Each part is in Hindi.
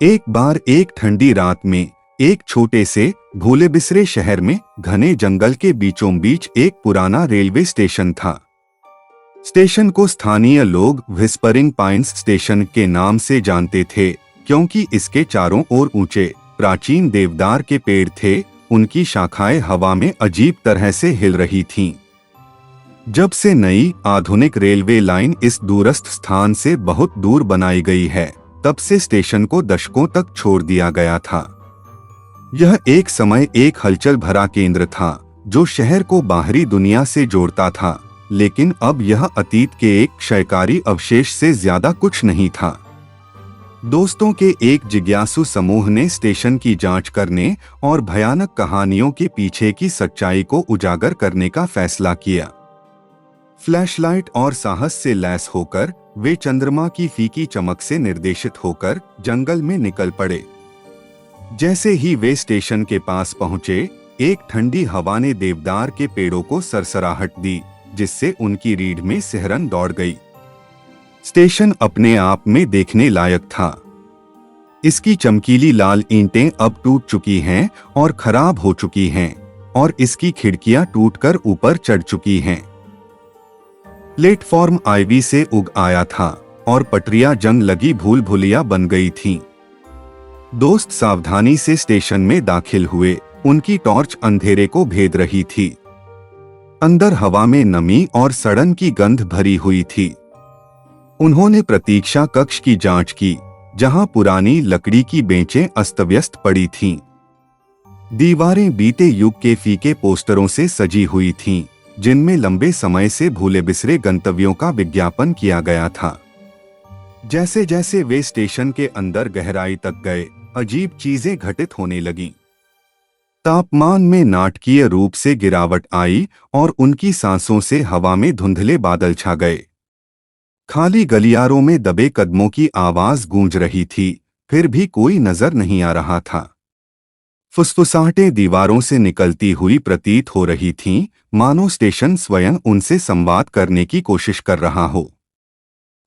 एक बार एक ठंडी रात में एक छोटे से भूले बिसरे शहर में घने जंगल के बीचों बीच एक पुराना रेलवे स्टेशन था। स्टेशन को स्थानीय लोग व्हिस्परिंग पाइन्स स्टेशन के नाम से जानते थे, क्योंकि इसके चारों ओर ऊंचे प्राचीन देवदार के पेड़ थे। उनकी शाखाएं हवा में अजीब तरह से हिल रही थीं। जब से नई आधुनिक रेलवे लाइन इस दूरस्थ स्थान से बहुत दूर बनाई गई है, तब से स्टेशन को दशकों तक छोड़ दिया गया था। यह एक समय एक हलचल भरा केंद्र था जो शहर को बाहरी दुनिया से जोड़ता था, लेकिन अब यह अतीत के एक क्षयकारी अवशेष से ज्यादा कुछ नहीं था। दोस्तों के एक जिज्ञासु समूह ने स्टेशन की जांच करने और भयानक कहानियों के पीछे की सच्चाई को उजागर करने का फैसला किया। फ्लैशलाइट और साहस से लैस होकर वे चंद्रमा की फीकी चमक से निर्देशित होकर जंगल में निकल पड़े। जैसे ही वे स्टेशन के पास पहुंचे, एक ठंडी हवा ने देवदार के पेड़ों को सरसराहट दी, जिससे उनकी रीढ़ में सिहरन दौड़ गई। स्टेशन अपने आप में देखने लायक था। इसकी चमकीली लाल ईंटें अब टूट चुकी हैं और खराब हो चुकी हैं, और इसकी खिड़कियां टूटकर ऊपर चढ़ चुकी हैं। प्लेटफॉर्म आईवी से उग आया था और पटरियां जंग लगी भूल भुलिया बन गई थीं। दोस्त सावधानी से स्टेशन में दाखिल हुए। उनकी टॉर्च अंधेरे को भेद रही थी। अंदर हवा में नमी और सड़न की गंध भरी हुई थी। उन्होंने प्रतीक्षा कक्ष की जांच की, जहां पुरानी लकड़ी की बेंचें अस्तव्यस्त पड़ी थीं। दीवारें बीते युग के फीके पोस्टरों से सजी हुई थीं, जिनमें लंबे समय से भूले बिसरे गंतव्यों का विज्ञापन किया गया था। जैसे जैसे वे स्टेशन के अंदर गहराई तक गए, अजीब चीजें घटित होने लगीं। तापमान में नाटकीय रूप से गिरावट आई और उनकी सांसों से हवा में धुंधले बादल छा गए। खाली गलियारों में दबे कदमों की आवाज गूंज रही थी, फिर भी कोई नजर नहीं आ रहा था। फुसफुसाहटें दीवारों से निकलती हुई प्रतीत हो रही थीं, मानो स्टेशन स्वयं उनसे संवाद करने की कोशिश कर रहा हो।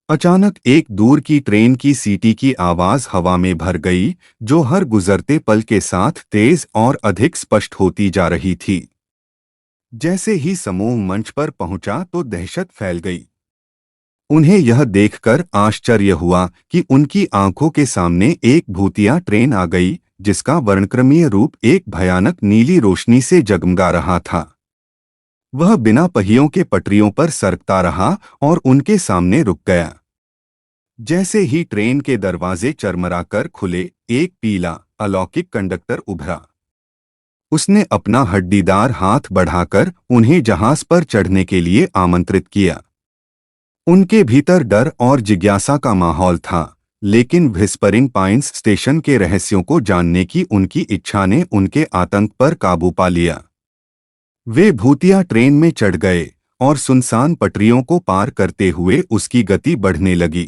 अचानक एक दूर की ट्रेन की सीटी की आवाज हवा में भर गई, जो हर गुजरते पल के साथ तेज और अधिक स्पष्ट होती जा रही थी। जैसे ही समूह मंच पर पहुंचा तो दहशत फैल गई। उन्हें यह देखकर आश्चर्य हुआ कि उनकी आंखों के सामने एक भूतिया ट्रेन आ गई, जिसका वर्णक्रमीय रूप एक भयानक नीली रोशनी से जगमगा रहा था। वह बिना पहियों के पटरियों पर सरकता रहा और उनके सामने रुक गया। जैसे ही ट्रेन के दरवाजे चरमराकर खुले, एक पीला अलौकिक कंडक्टर उभरा। उसने अपना हड्डीदार हाथ बढ़ाकर उन्हें जहाज पर चढ़ने के लिए आमंत्रित किया। उनके भीतर डर और जिज्ञासा का माहौल था, लेकिन व्हिस्परिंग पाइन्स स्टेशन के रहस्यों को जानने की उनकी इच्छा ने उनके आतंक पर काबू पा लिया। वे भूतिया ट्रेन में चढ़ गए और सुनसान पटरियों को पार करते हुए उसकी गति बढ़ने लगी।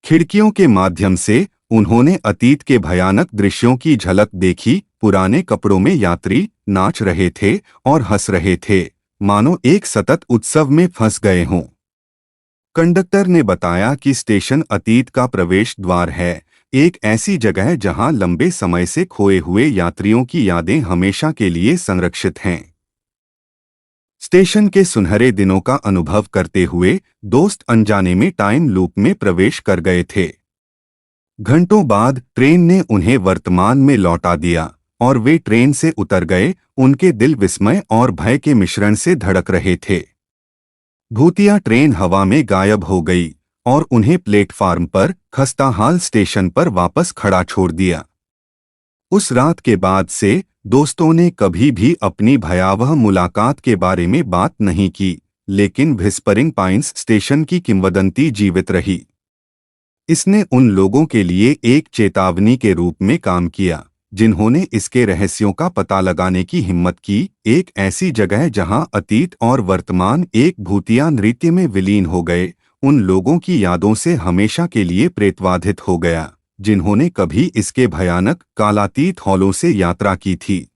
खिड़कियों के माध्यम से उन्होंने अतीत के भयानक दृश्यों की झलक देखी। पुराने कपड़ों में यात्री नाच रहे थे और हंस रहे थे, मानो एक सतत उत्सव में फंस गए हों। कंडक्टर ने बताया कि स्टेशन अतीत का प्रवेश द्वार है, एक ऐसी जगह जहां लंबे समय से खोए हुए यात्रियों की यादें हमेशा के लिए संरक्षित हैं। स्टेशन के सुनहरे दिनों का अनुभव करते हुए दोस्त अनजाने में टाइम लूप में प्रवेश कर गए थे। घंटों बाद ट्रेन ने उन्हें वर्तमान में लौटा दिया और वे ट्रेन से उतर गए। उनके दिल विस्मय और भय के मिश्रण से धड़क रहे थे। भूतिया ट्रेन हवा में गायब हो गई और उन्हें प्लेटफार्म पर खस्ताहाल स्टेशन पर वापस खड़ा छोड़ दिया। उस रात के बाद से दोस्तों ने कभी भी अपनी भयावह मुलाकात के बारे में बात नहीं की, लेकिन व्हिस्परिंग पाइन्स स्टेशन की किंवदंती जीवित रही। इसने उन लोगों के लिए एक चेतावनी के रूप में काम किया जिन्होंने इसके रहस्यों का पता लगाने की हिम्मत की। एक ऐसी जगह जहां अतीत और वर्तमान एक भूतिया नृत्य में विलीन हो गए, उन लोगों की यादों से हमेशा के लिए प्रेतवाधित हो गया, जिन्होंने कभी इसके भयानक कालातीत हॉलों से यात्रा की थी।